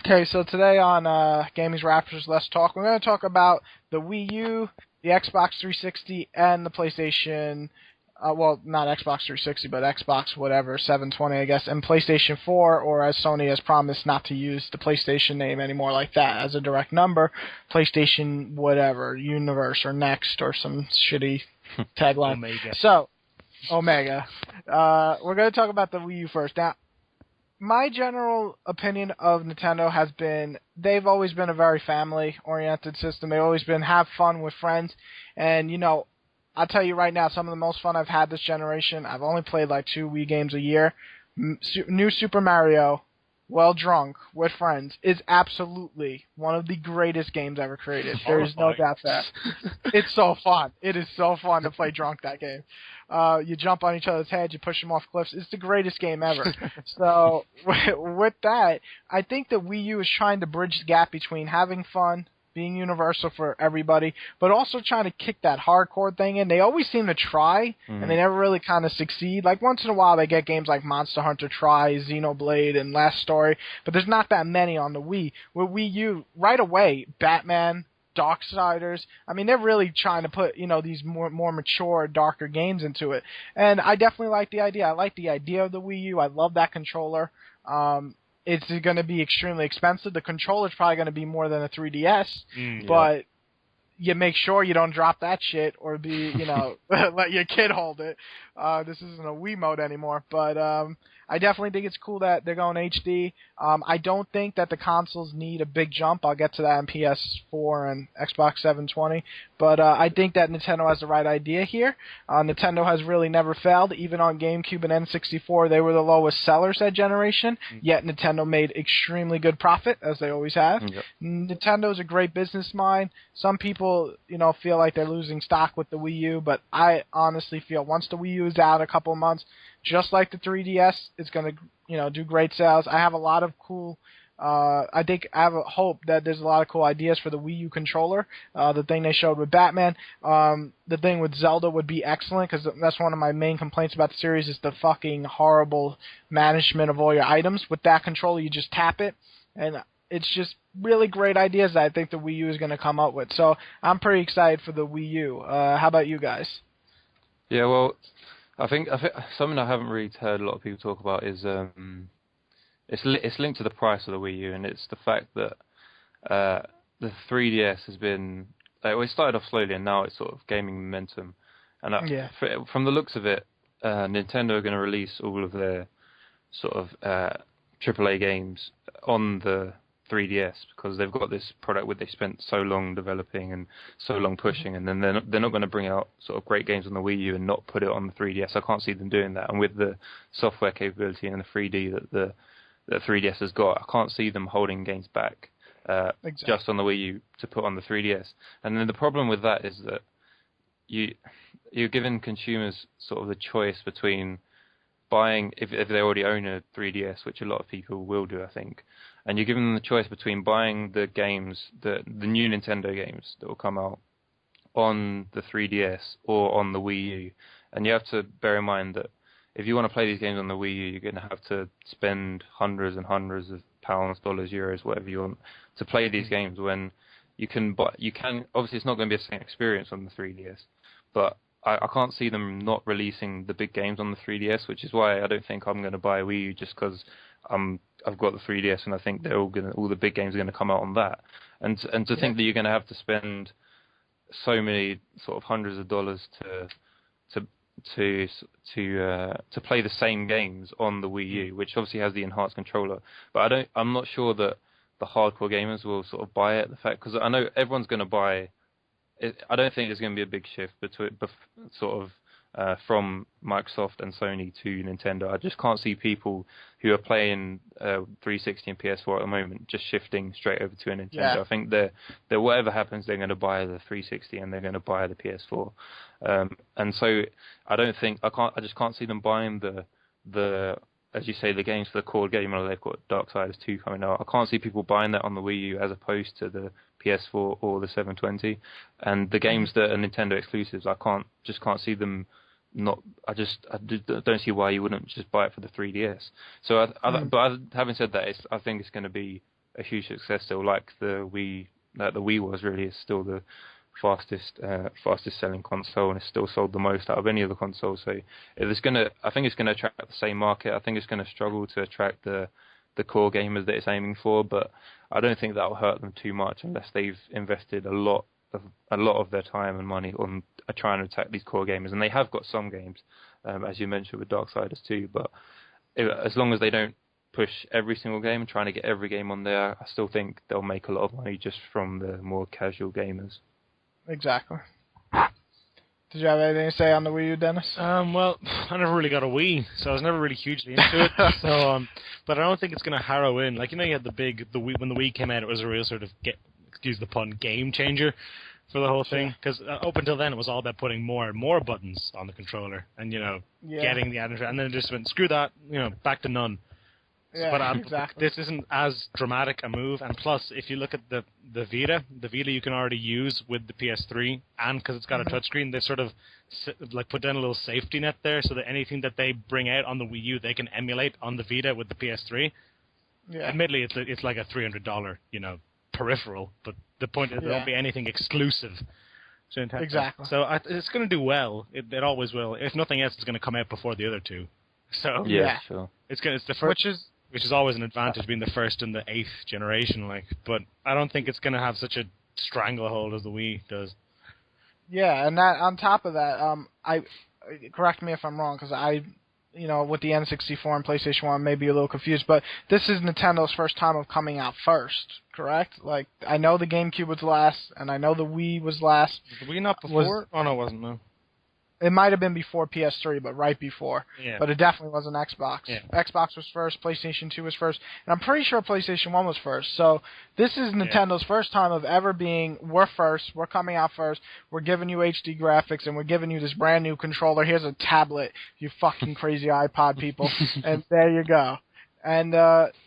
Okay, so today on GamingsRapture's Let's Talk, we're going to talk about the Wii U, the Xbox 360, and the PlayStation, well, not Xbox 360, but Xbox whatever, 720, I guess, and PlayStation 4, or as Sony has promised not to use the PlayStation name anymore like that as a direct number, PlayStation whatever, Universe, or Next, or some shitty tagline. Omega. So, Omega. We're going to talk about the Wii U first. Now, my general opinion of Nintendo has been they've always been a very family-oriented system. They've always been have fun with friends. And, you know, I'll tell you right now, some of the most fun I've had this generation, I've only played like 2 Wii games a year. New Super Mario, well drunk, with friends, is absolutely one of the greatest games ever created. There is no doubt that. It's so fun. It is so fun to play drunk, that game. You jump on each other's heads, you push them off cliffs. It's the greatest game ever. So, with that, I think that Wii U is trying to bridge the gap between having fun, being universal for everybody, but also trying to kick that hardcore thing in. They always seem to try, and they never really kind of succeed. Like, once in a while, they get games like Monster Hunter Tri, Xenoblade, and Last Story, but there's not that many on the Wii. With Wii U, right away, Batman, Darksiders. I mean, they're really trying to put, you know, these more mature, darker games into it. And I definitely like the idea. I like the idea of the Wii U. I love that controller. It's going to be extremely expensive. The controller's probably going to be more than a 3DS, but you make sure you don't drop that shit or be, you know, let your kid hold it. This isn't a Wii mode anymore, but I definitely think it's cool that they're going HD. I don't think that the consoles need a big jump. I'll get to that in PS4 and Xbox 720, but I think that Nintendo has the right idea here. Nintendo has really never failed. Even on GameCube and N64, they were the lowest sellers that generation, yet Nintendo made extremely good profit, as they always have. Nintendo's a great business mind. Some people, you know, feel like they're losing stock with the Wii U, but I honestly feel once the Wii U is out a couple of months, just like the 3DS, it's going to, you know, do great sales. I have a lot of cool, I have a hope that there's a lot of cool ideas for the Wii U controller. The thing they showed with Batman, the thing with Zelda would be excellent, because that's one of my main complaints about the series is the fucking horrible management of all your items. With that controller, you just tap it, and it's just really great ideas that I think the Wii U is going to come up with. So I'm pretty excited for the Wii U. How about you guys? Yeah, well, I think something I haven't really heard a lot of people talk about is it's linked to the price of the Wii U, and it's the fact that the 3DS has been it started off slowly, and now it's sort of gaining momentum. And from the looks of it, Nintendo are going to release all of their sort of AAA games on the 3DS because they've got this product where they spent so long developing and so long pushing, and then they're not going to bring out sort of great games on the Wii U and not put it on the 3DS. I can't see them doing that. And with the software capability and the 3D that the 3DS has got, I can't see them holding games back just on the Wii U to put on the 3DS. And then the problem with that is that you're giving consumers sort of the choice between buying, if they already own a 3DS, which a lot of people will do, I think, and you're giving them the choice between buying the games, the new Nintendo games that will come out on the 3DS or on the Wii U. And you have to bear in mind that if you want to play these games on the Wii U, you're going to have to spend hundreds and hundreds of pounds, dollars, euros, whatever you want to play these games, when you can obviously it's not going to be the same experience on the 3DS, but I can't see them not releasing the big games on the 3DS, which is why I don't think I'm going to buy a Wii U, just because I've got the 3DS and I think they're all the big games are going to come out on that. And to think that you're going to have to spend so many sort of hundreds of dollars to play the same games on the Wii U, which obviously has the enhanced controller, but I'm not sure that the hardcore gamers will sort of buy it. The fact, because I know everyone's going to buy. I don't think there's going to be a big shift between from Microsoft and Sony to Nintendo. I just can't see people who are playing 360 and PS4 at the moment just shifting straight over to a Nintendo. Yeah. I think that whatever happens, they're going to buy the 360 and they're going to buy the PS4. And so I just can't see them buying the as you say, the games for the core gamer. They've got Darksiders 2 coming out. I can't see people buying that on the Wii U as opposed to the PS4 or the 720. And the games that are Nintendo exclusives, I can't see them not. I don't see why you wouldn't just buy it for the 3DS. So, but having said that, I think it's going to be a huge success still, like the Wii was really. It's still the fastest selling console, and it's still sold the most out of any of the consoles. So I think it's gonna attract the same market. I think it's gonna struggle to attract the core gamers that it's aiming for, but I don't think that will hurt them too much unless they've invested a lot of their time and money on trying to attack these core gamers. And they have got some games, as you mentioned with Darksiders 2, but as long as they don't push every single game and trying to get every game on there, I still think they'll make a lot of money just from the more casual gamers. Exactly. Did you have anything to say on the Wii U, Dennis? Well, I never really got a Wii, so I was never really hugely into it. But I don't think it's going to harrow in. Like, you had the Wii, when the Wii came out, it was a real sort of, excuse the pun, game changer for the whole thing. Because up until then, it was all about putting more and more buttons on the controller and, getting the animation. And then it just went, screw that, back to none. Yeah, but exactly. This isn't as dramatic a move, and plus, if you look at the Vita you can already use with the PS3, and because it's got a touchscreen, they sort of put down a little safety net there, so that anything that they bring out on the Wii U, they can emulate on the Vita with the PS3. Yeah. Admittedly, it's like a $300, peripheral, but the point is there won't be anything exclusive. Exactly. So it's going to do well. It always will. If nothing else, it's going to come out before the other two. So sure. It's the first. Which is always an advantage, being the first in the 8th generation, but I don't think it's going to have such a stranglehold as the Wii does. Yeah, and that on top of that, correct me if I'm wrong, because with the N64 and PlayStation 1, I may be a little confused, but this is Nintendo's first time of coming out first, correct? Like, I know the GameCube was last, and I know the Wii was last. Was the Wii not before? Oh, no, it wasn't, no. It might have been before PS3, but right before. Yeah. But it definitely wasn't Xbox. Yeah. Xbox was first, PlayStation 2 was first, and I'm pretty sure PlayStation 1 was first. So this is Nintendo's first time of ever being, we're first, we're coming out first, we're giving you HD graphics, and we're giving you this brand new controller. Here's a tablet, you fucking crazy iPod people. And there you go. And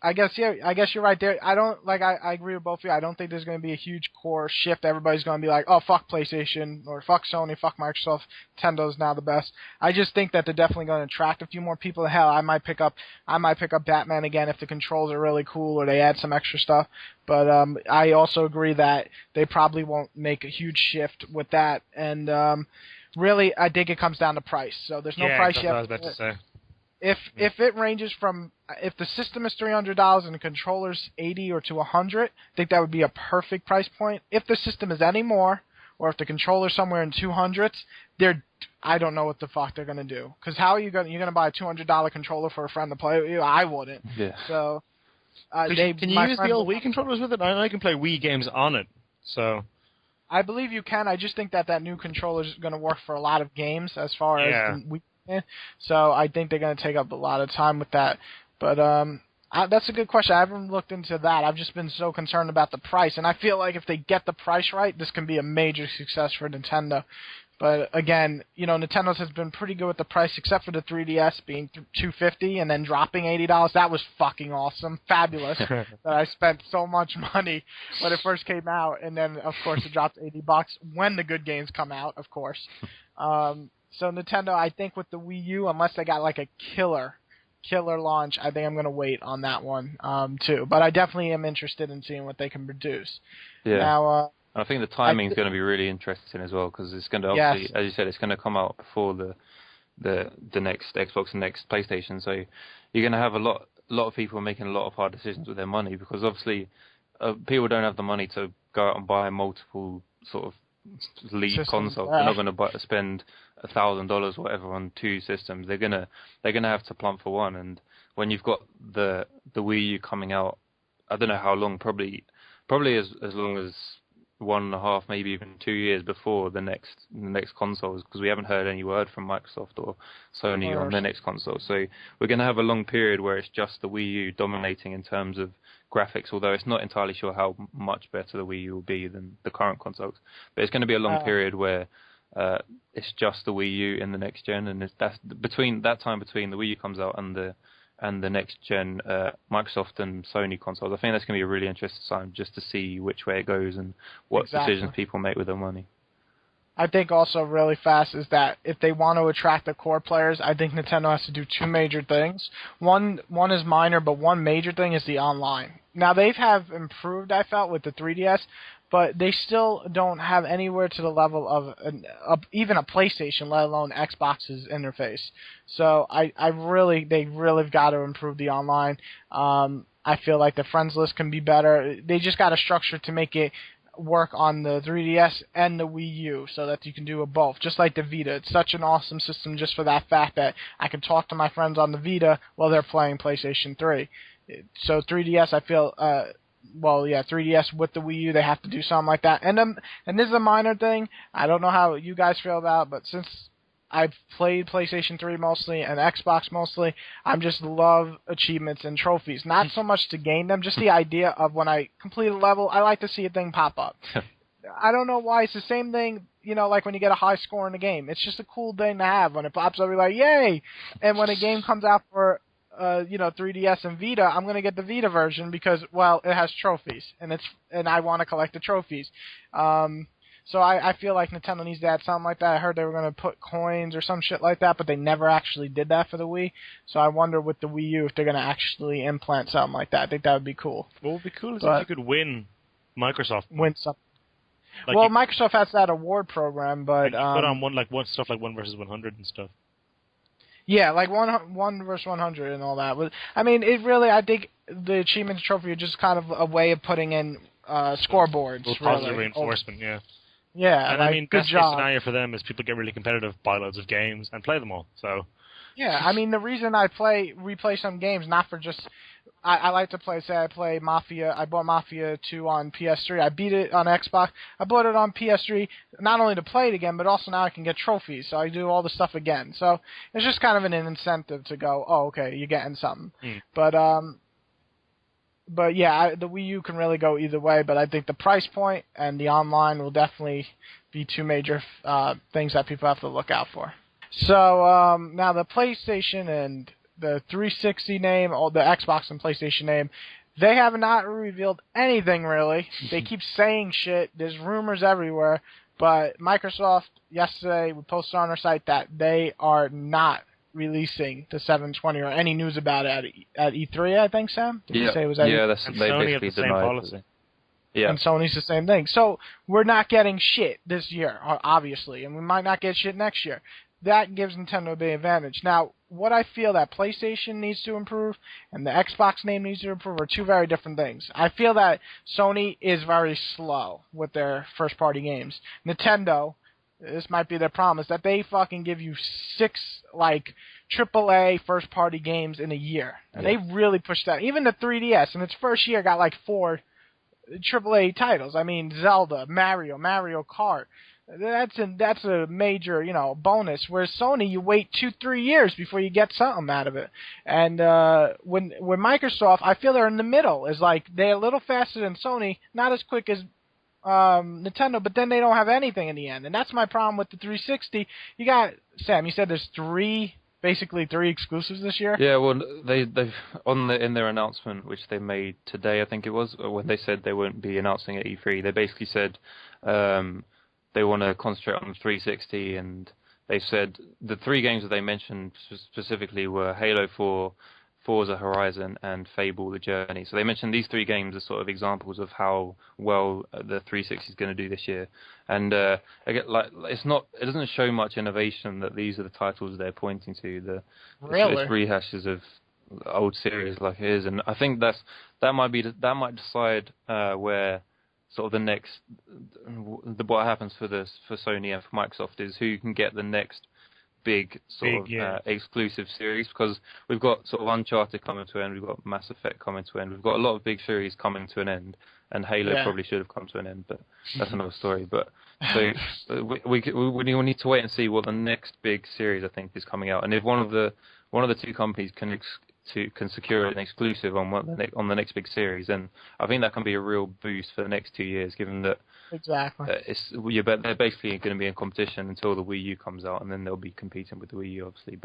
I guess you're right there. I agree with both of you. I don't think there's going to be a huge core shift. Everybody's going to be like, oh, fuck PlayStation, or fuck Sony, fuck Microsoft, Nintendo's now the best. I just think that they're definitely going to attract a few more people. Hell, I might pick up Batman again if the controls are really cool or they add some extra stuff. But I also agree that they probably won't make a huge shift with that. And really, I think it comes down to price. So there's no price yet. Yeah, that's what I was about to say. If it ranges from, if the system is $300 and the controller's $80 or to $100, I think that would be a perfect price point. If the system is any more, or if the controller's somewhere in $200s, I don't know what the fuck they're gonna do. Because how are you're gonna buy a $200 controller for a friend to play with you? I wouldn't. Yeah. So can you use the old Wii controllers with it? I know you can play Wii games on it. So I believe you can. I just think that new controller is going to work for a lot of games as far as the Wii. So I think they're going to take up a lot of time with that. But that's a good question. I haven't looked into that. I've just been so concerned about the price. And I feel like if they get the price right, this can be a major success for Nintendo. But again, Nintendo has been pretty good with the price, except for the 3DS being $250 and then dropping $80. That was fucking awesome. Fabulous. That I spent so much money when it first came out. And then, of course, it dropped $80 when the good games come out, of course. So Nintendo, I think with the Wii U, unless they got like a killer launch, I think I'm going to wait on that one too. But I definitely am interested in seeing what they can produce. Yeah. Now, I think the timing is going to be really interesting as well, because it's going to obviously, as you said, it's going to come out before the next Xbox and next PlayStation. So you're going to have a lot of people making a lot of hard decisions with their money, because obviously people don't have the money to go out and buy multiple sort of lead consoles. They're not going to spend $1,000 or whatever on two systems. They're gonna have to plump for one. And when you've got the Wii U coming out, I don't know how long, probably as long as 1.5, maybe even 2 years before the next consoles, because we haven't heard any word from Microsoft or Sony on the next console. So we're going to have a long period where it's just the Wii U dominating in terms of graphics, although it's not entirely sure how much better the Wii U will be than the current consoles. But it's going to be a long period where it's just the Wii U in the next gen, and that's between the Wii U comes out and the next gen Microsoft and Sony consoles. I think that's going to be a really interesting time just to see which way it goes and what decisions people make with their money. I think also really fast is that if they want to attract the core players, I think Nintendo has to do two major things. One is minor, but one major thing is the online. Now, they have improved, I felt, with the 3DS, but they still don't have anywhere to the level of even a PlayStation, let alone Xbox's interface. So they really have got to improve the online. I feel like the friends list can be better. They just got a structure to make it work on the 3DS and the Wii U so that you can do it both, just like the Vita. It's such an awesome system just for that fact that I can talk to my friends on the Vita while they're playing PlayStation 3. So 3DS, I feel, 3DS with the Wii U, they have to do something like that. And this is a minor thing. I don't know how you guys feel about it, but since I've played PlayStation 3 mostly and Xbox mostly, I just love achievements and trophies. Not so much to gain them, just the idea of when I complete a level, I like to see a thing pop up. I don't know why. It's the same thing, like when you get a high score in a game. It's just a cool thing to have. When it pops up, you're like, yay! And when a game comes out for 3DS and Vita, I'm going to get the Vita version because, well, it has trophies, and I want to collect the trophies. So I feel like Nintendo needs to add something like that. I heard they were going to put coins or some shit like that, but they never actually did that for the Wii. So I wonder with the Wii U if they're going to actually implant something like that. I think that would be cool. What would be cool is if you could win Microsoft. Win something. Microsoft has that award program, but... put on one stuff like 1 versus 100 and stuff. Yeah, like one versus 100 and all that. But I mean, I think the achievements trophy are just kind of a way of putting in scoreboards. Positive reinforcement, yeah. Yeah, and I mean, good best case scenario for them is people get really competitive, buy loads of games, and play them all. So. Yeah, I mean, the reason I replay some games, not for just. I like to play. Say I play Mafia. I bought Mafia 2 on PS3. I beat it on Xbox. I bought it on PS3 not only to play it again, but also now I can get trophies. So I do all the stuff again. So it's just kind of an incentive to go. Oh, okay, you're getting something. But yeah, the Wii U can really go either way. But I think the price point and the online will definitely be two major things that people have to look out for. So now the PlayStation and the 360 name, or the Xbox and PlayStation name, they have not revealed anything really. They keep saying shit. There's rumors everywhere. But Microsoft yesterday we posted on our site that they are not releasing the 720 or any news about it at E3. I think, Sam. Did you say it was at E3? And they Sony basically have the same denied policy. Yeah. And Sony's the same thing. So we're not getting shit this year, obviously, and we might not get shit next year. That gives Nintendo a big advantage. Now, what I feel that PlayStation needs to improve and the Xbox name needs to improve are two very different things. I feel that Sony is very slow with their first-party games. Nintendo, this might be their problem, is that they fucking give you 6, AAA first-party games in a year. And they really push that. Even the 3DS, in its first year, got 4 AAA titles. I mean, Zelda, Mario Kart. That's a major, bonus. Whereas Sony, you wait 2-3 years before you get something out of it. And when Microsoft, I feel they're in the middle. Is they're a little faster than Sony, not as quick as Nintendo, but then they don't have anything in the end. And that's my problem with the 360. You got Sam. You said there's basically 3 exclusives this year. Yeah, well, they've in their announcement, which they made today, I think it was, when they said they won't be announcing at E3, they basically said. They want to concentrate on 360, and they said the 3 games that they mentioned specifically were Halo 4, Forza Horizon, and Fable: The Journey. So they mentioned these 3 games as sort of examples of how well the 360 is going to do this year. And again, it doesn't show much innovation that these are the titles they're pointing to. It's rehashes of old series like it is, and I think that might decide where. Sort of the next, what happens for Sony and for Microsoft is who can get the next big exclusive series, because we've got sort of Uncharted coming to an end, we've got Mass Effect coming to an end, we've got a lot of big series coming to an end, and Halo probably should have come to an end, but that's another story. But so we need to wait and see what the next big series I think is coming out, and if one of the 2 companies can secure an exclusive on the next big series, then I think that can be a real boost for the next 2 years, given that they're basically going to be in competition until the Wii U comes out, and then they'll be competing with the Wii U, obviously.